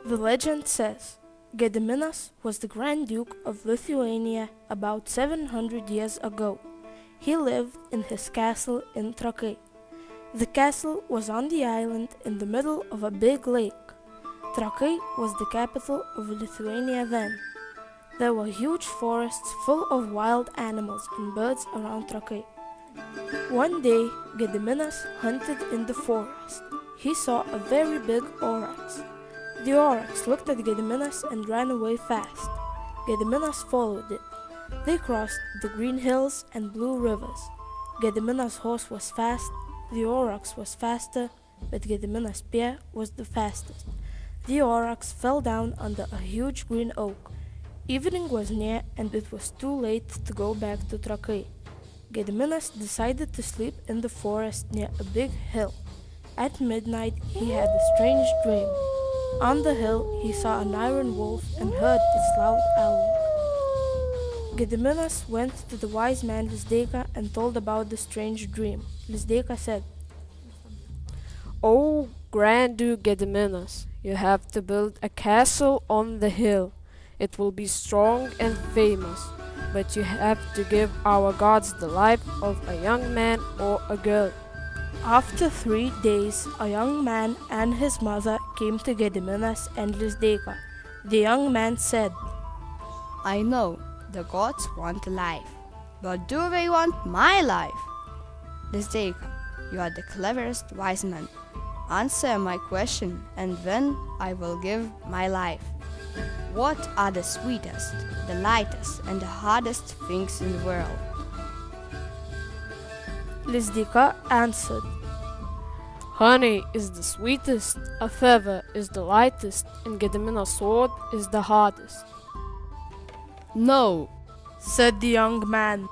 The legend says Gediminas was the Grand Duke of Lithuania about 700 years ago. He lived in his castle in Trakai. The castle was on the island in the middle of a big lake. Trakai was the capital of Lithuania then. There were huge forests full of wild animals and birds around Trakai. One day, Gediminas hunted in the forest. He saw a very big oryx. The oryx looked at Gediminas and ran away fast. Gediminas followed it. They crossed the green hills and blue rivers. Gediminas' horse was fast, the oryx was faster, but Gediminas' spear was the fastest. The oryx fell down under a huge green oak. Evening was near and it was too late to go back to Trakai. Gediminas decided to sleep in the forest near a big hill. At midnight he had a strange dream. On the hill he saw an iron wolf and heard its loud howling. Gediminas went to the wise man Lizdeika and told about the strange dream. Lizdeika said, "O Grand Duke Gediminas, you have to build a castle on the hill. It will be strong and famous, but you have to give our gods the life of a young man or a girl." After 3 days, a young man and his mother came to Gediminas and Lizdeika. The young man said, "I know the gods want life, but do they want my life?" Lizdeika, you are the cleverest wise man. Answer my question, and then I will give my life. What are the sweetest, the lightest, and the hardest things in the world? Lizdeika answered, Honey is the sweetest, a feather is the lightest, and Gediminas' sword is the hardest. No, said the young man.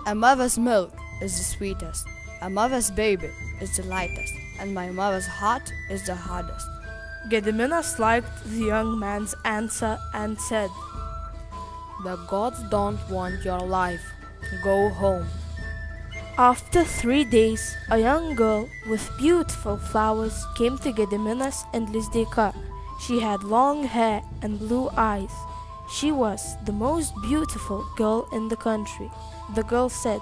A mother's milk is the sweetest, a mother's baby is the lightest, and my mother's heart is the hardest. Gediminas liked the young man's answer and said, The gods don't want your life. Go home. After 3 days, a young girl with beautiful flowers came to Gediminas and Lizdeika. She had long hair and blue eyes. She was the most beautiful girl in the country. The girl said,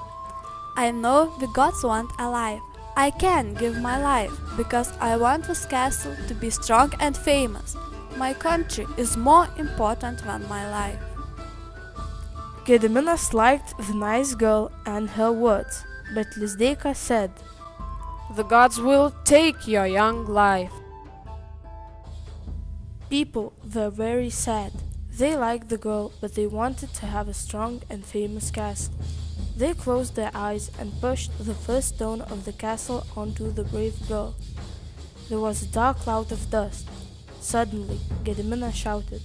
I know the gods want a life. I can give my life because I want this castle to be strong and famous. My country is more important than my life. Gediminas liked the nice girl and her words, but Lizdeika said, The gods will take your young life. People were very sad. They liked the girl, but they wanted to have a strong and famous castle. They closed their eyes and pushed the first stone of the castle onto the brave girl. There was a dark cloud of dust. Suddenly, Gediminas shouted,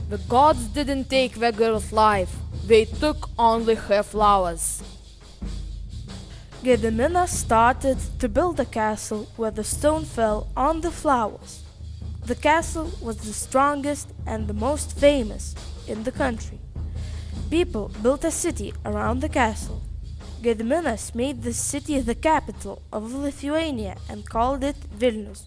The gods didn't take the girl's life. They took only her flowers. Gediminas started to build a castle where the stone fell on the flowers. The castle was the strongest and the most famous in the country. People built a city around the castle. Gediminas made this city the capital of Lithuania and called it Vilnius.